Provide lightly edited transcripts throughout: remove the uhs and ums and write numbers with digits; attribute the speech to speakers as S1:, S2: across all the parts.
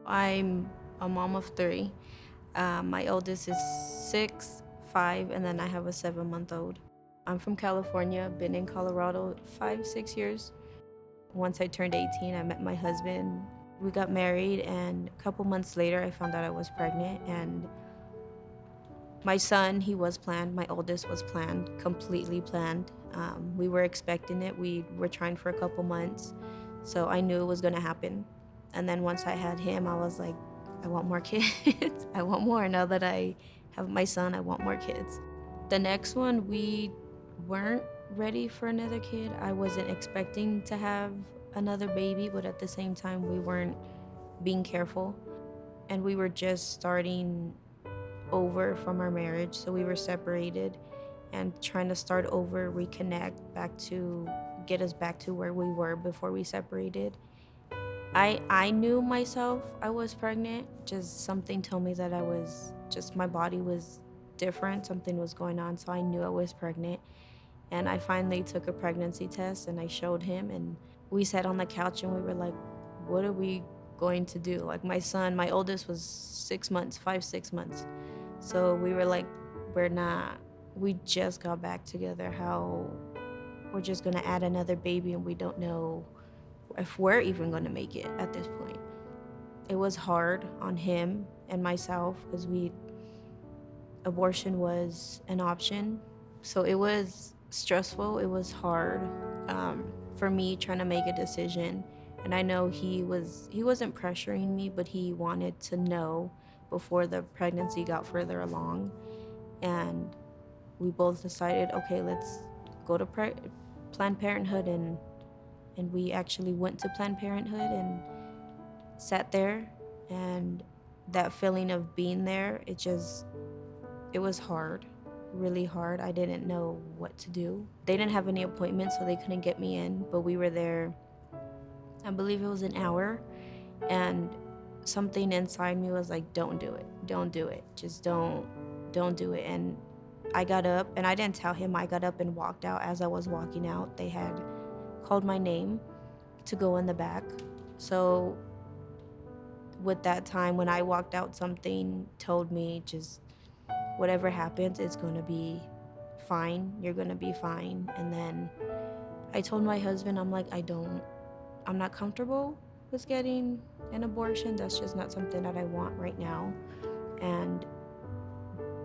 S1: I'm a mom of three. My oldest is 6, 5, and then I have a 7-month-old. I'm from California, been in Colorado 5, 6 years. Once I turned 18, I met my husband. We got married, and a couple months later, I found out I was pregnant. And my son, he was planned. My oldest was planned, completely planned. We were expecting it. We were trying for a couple months, so I knew it was gonna happen. And then once I had him, I was like, I want more kids. I want more. Now that I have my son, I want more kids. The next one, we weren't ready for another kid. I wasn't expecting to have another baby, but at the same time, we weren't being careful. And we were just starting over from our marriage. So we were separated and trying to start over, reconnect back to get us back to where we were before we separated. I knew myself I was pregnant. Just something told me that I was just my body was different. Something was going on, so I knew I was pregnant. And I finally took a pregnancy test and I showed him, and we sat on the couch and we were like, what are we going to do? Like my son, my oldest was 6 months, 5, 6 months. So we were like, we're not, we just got back together. How we're just gonna add another baby and we don't know if we're even gonna make it at this point. It was hard on him and myself because abortion was an option. So it was stressful, it was hard for me trying to make a decision. And I know he wasn't pressuring me, but he wanted to know before the pregnancy got further along. And we both decided, okay, let's go to Planned Parenthood, and we actually went to Planned Parenthood and sat there. And that feeling of being there, it was hard, really hard. I didn't know what to do. They didn't have any appointments, so they couldn't get me in, but we were there, I believe it was an hour, and something inside me was like, don't do it, don't do it, just don't do it. And I got up, and I didn't tell him. I got up and walked out. As I was walking out, they had called my name to go in the back. So with that time, when I walked out, something told me, just whatever happens, it's gonna be fine. You're gonna be fine. And then I told my husband, I'm like, I'm not comfortable with getting an abortion. That's just not something that I want right now. And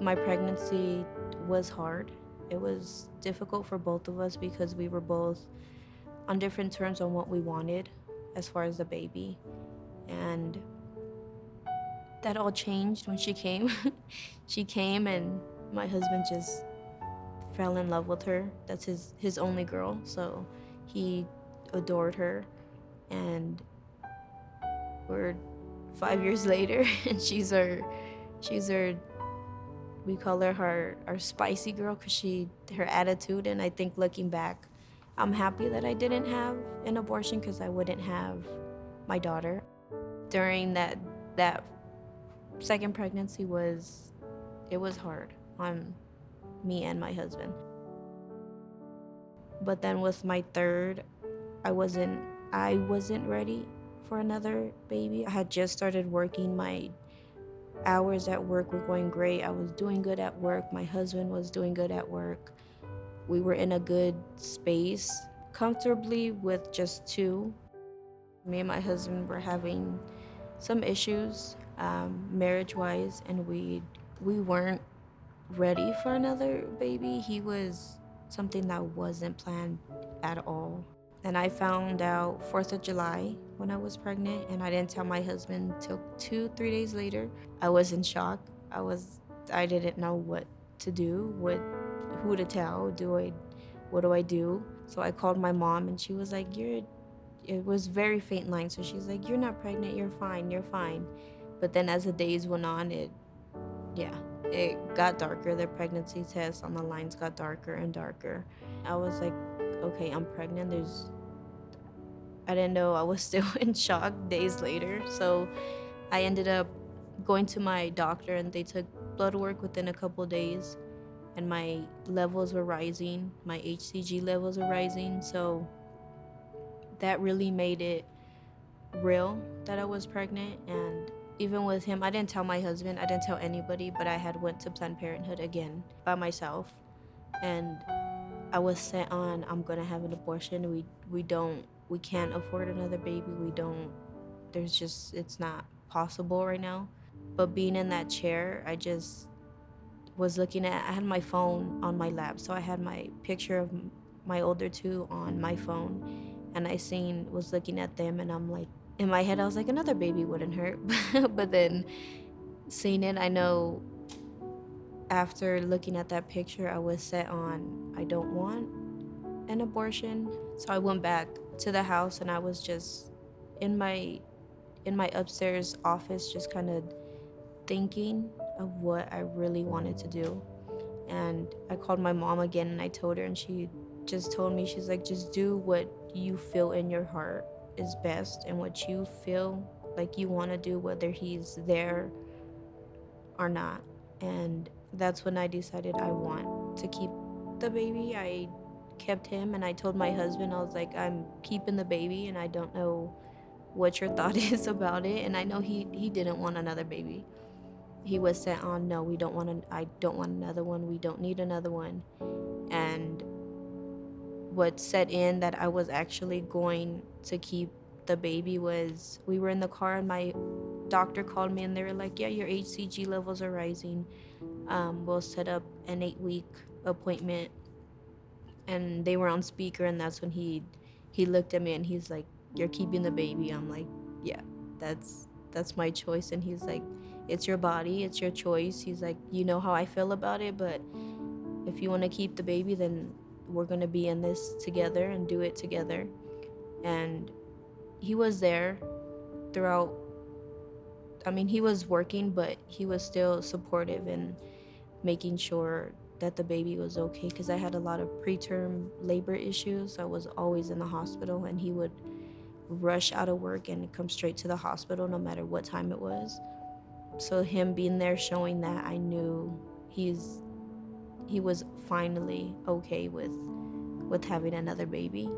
S1: my pregnancy was hard. It was difficult for both of us because we were both on different terms on what we wanted as far as the baby. And that all changed when she came. She came, and my husband just fell in love with her. That's his only girl, so he adored her. And we're 5 years later, and she's our we call her our spicy girl because her attitude. And I think looking back, I'm happy that I didn't have an abortion because I wouldn't have my daughter. During that second pregnancy it was hard on me and my husband. But then with my third, I wasn't ready for another baby. I had just started working. My hours at work were going great. I was doing good at work. My husband was doing good at work. We were in a good space, comfortably with just two. Me and my husband were having some issues, marriage-wise, and we weren't ready for another baby. He was something that wasn't planned at all. And I found out 4th of July when I was pregnant, and I didn't tell my husband till 2, 3 days later. I was in shock. I didn't know what to do, who to tell. What do I do? So I called my mom, and she was like, it was very faint line. So she's like, you're not pregnant, you're fine, you're fine. But then as the days went on, it got darker. The pregnancy test on the lines got darker and darker. I was like, okay, I'm pregnant. I didn't know. I was still in shock days later. So I ended up going to my doctor, and they took blood work within a couple days, and my levels were rising. My HCG levels were rising. So that really made it real that I was pregnant. And even with him, I didn't tell my husband, I didn't tell anybody, but I had went to Planned Parenthood again by myself. And I was set on, I'm gonna have an abortion. We can't afford another baby. We don't there's just it's not possible right now. But being in that chair, I just was looking at I had my phone on my lap, so I had my picture of my older two on my phone, and I seen was looking at them, and I'm like, in my head I was like, another baby wouldn't hurt. But then seeing it, I know after looking at that picture, I was set on, I don't want an abortion. So I went back to the house, and I was just in my upstairs office, just kind of thinking of what I really wanted to do. And I called my mom again, and I told her, and she just told me, she's like, just do what you feel in your heart is best, and what you feel like you want to do, whether he's there or not. And that's when I decided I want to keep the baby. I kept him, and I told my husband, I was like, I'm keeping the baby, and I don't know what your thought is about it. And I know he didn't want another baby. He was set on, no, I don't want another one. We don't need another one. And what set in that I was actually going to keep the baby was, we were in the car, and my doctor called me, and they were like, yeah, your HCG levels are rising. We'll set up an 8-week appointment. And they were on speaker, and that's when he looked at me, and he's like, you're keeping the baby. I'm like, yeah, that's my choice. And he's like, it's your body, it's your choice. He's like, you know how I feel about it, but if you want to keep the baby, then we're going to be in this together and do it together. And he was there throughout. I mean, he was working, but he was still supportive and making sure that the baby was okay, because I had a lot of preterm labor issues. I was always in the hospital, and he would rush out of work and come straight to the hospital no matter what time it was. So him being there, showing that, I knew he was finally okay with having another baby.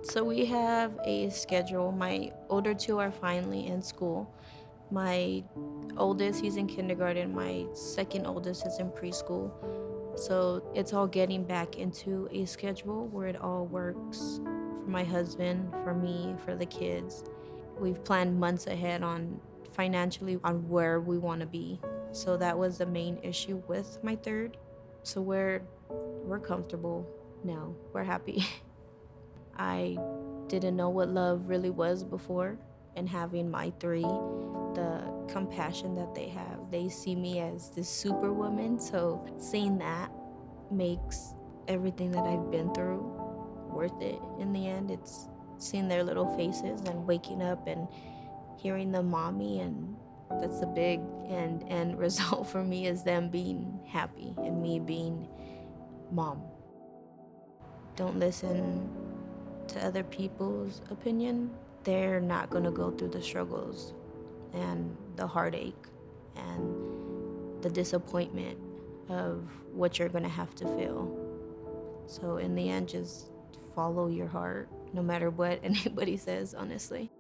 S1: So we have a schedule. My older two are finally in school. My oldest, he's in kindergarten. My second oldest is in preschool. So it's all getting back into a schedule where it all works for my husband, for me, for the kids. We've planned months ahead on financially on where we want to be. So that was the main issue with my third. So we're comfortable now. We're happy. I didn't know what love really was before, and having my three, the compassion that they have, they see me as this superwoman. So seeing that makes everything that I've been through worth it in the end. It's seeing their little faces and waking up and hearing them mommy, and that's the big end result for me, is them being happy and me being mom. Don't listen to other people's opinion. They're not going to go through the struggles and the heartache and the disappointment of what you're going to have to feel. So in the end, just follow your heart, no matter what anybody says, honestly.